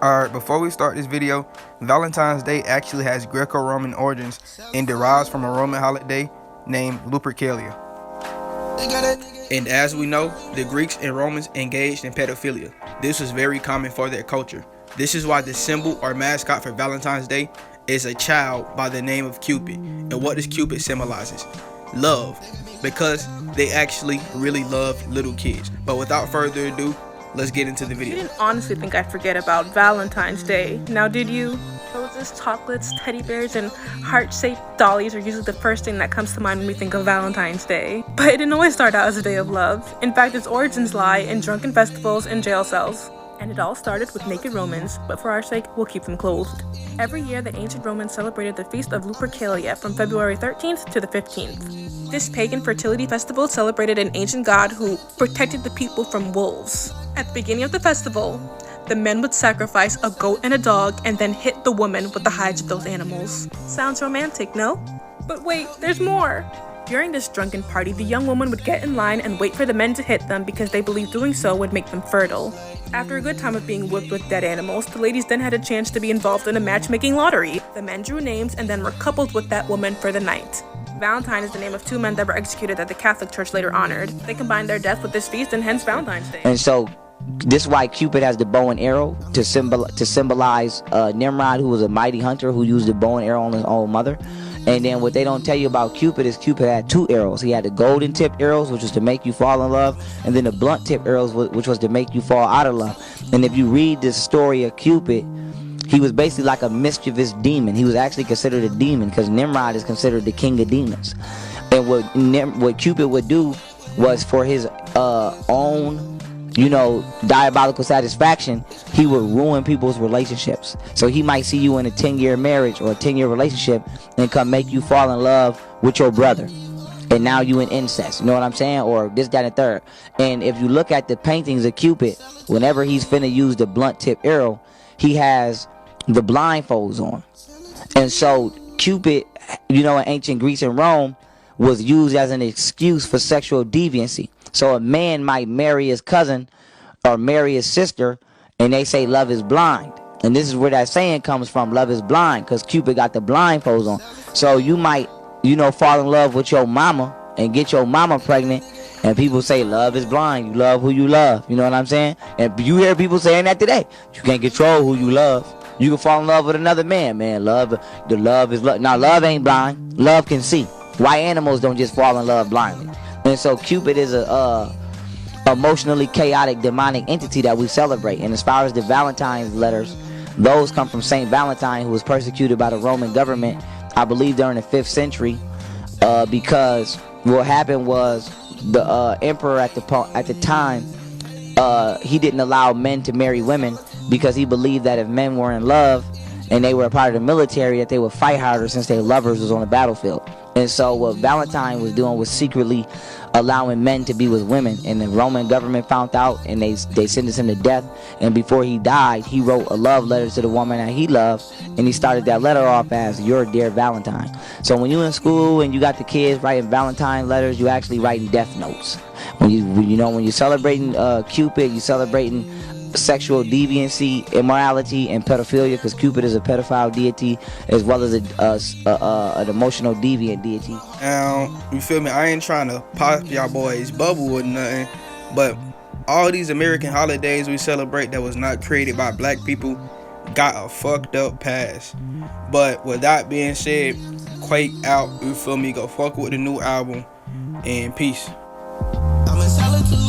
Alright, before we start this video, Valentine's Day actually has Greco-Roman origins and derives from a Roman holiday named Lupercalia. And as we know, the Greeks and Romans engaged in pedophilia. This was very common for their culture. This is why the symbol or mascot for Valentine's Day is a child by the name of Cupid. And what does Cupid symbolizes? Love, because they actually really love little kids. But without further ado, let's get into the video. You didn't honestly think I'd forget about Valentine's Day, now did you? Roses, chocolates, teddy bears, and heart-shaped dollies are usually the first thing that comes to mind when we think of Valentine's Day. But it didn't always start out as a day of love. In fact, its origins lie in drunken festivals and jail cells. And it all started with naked Romans, but for our sake, we'll keep them clothed. Every year, the ancient Romans celebrated the feast of Lupercalia from February 13th to the 15th. This pagan fertility festival celebrated an ancient god who protected the people from wolves. At the beginning of the festival, the men would sacrifice a goat and a dog and then hit the woman with the hides of those animals. Sounds romantic, no? But wait, there's more! During this drunken party, the young woman would get in line and wait for the men to hit them because they believed doing so would make them fertile. After a good time of being whipped with dead animals, the ladies then had a chance to be involved in a matchmaking lottery. The men drew names and then were coupled with that woman for the night. Valentine is the name of two men that were executed that the Catholic Church later honored. They combined their death with this feast and hence Valentine's Day. And so this is why Cupid has the bow and arrow to symbolize Nimrod, who was a mighty hunter who used the bow and arrow on his own mother. And then what they don't tell you about Cupid is Cupid had two arrows. He had the golden tipped arrows, which was to make you fall in love, and then the blunt tipped arrows, which was to make you fall out of love. And if you read the story of Cupid, he was basically like a mischievous demon. He was actually considered a demon because Nimrod is considered the king of demons. And what Cupid would do was for his own diabolical satisfaction, he would ruin people's relationships. So he might see you in a 10-year marriage or a 10-year relationship and come make you fall in love with your brother. And now you in incest, you know what I'm saying? Or this, that, and third. And if you look at the paintings of Cupid, whenever he's finna use the blunt tip arrow, he has the blindfolds on. And so Cupid, in ancient Greece and Rome, was used as an excuse for sexual deviancy. So a man might marry his cousin or marry his sister, and they say love is blind. And this is where that saying comes from, love is blind, because Cupid got the blindfolds on. So you might, fall in love with your mama and get your mama pregnant, and people say love is blind. You love who you love. You know what I'm saying? And you hear people saying that today. You can't control who you love. You can fall in love with another man, love is love. Now, love ain't blind. Love can see. Why animals don't just fall in love blindly? And so Cupid is a emotionally chaotic demonic entity that we celebrate. And as far as the Valentine's letters, those come from Saint Valentine, who was persecuted by the Roman government, I believe during the 5th century, because what happened was the emperor at the time, he didn't allow men to marry women because he believed that if men were in love and they were a part of the military, that they would fight harder since their lovers was on the battlefield. And so what Valentine was doing was secretly allowing men to be with women, and the Roman government found out, and they sentenced him to death. And before he died, he wrote a love letter to the woman that he loved, and he started that letter off as "Your dear Valentine." So when you're in school and you got the kids writing Valentine letters, you're actually writing death notes. When you're celebrating Cupid, you're celebrating sexual deviancy, immorality, and pedophilia, because Cupid is a pedophile deity as well as an emotional deviant deity. Now, you feel me? I ain't trying to pop y'all boys' bubble or nothing, but all these American holidays we celebrate that was not created by black people got a fucked up past. But with that being said, Quake out, you feel me? Go fuck with the new album, and peace. I'm in solitude.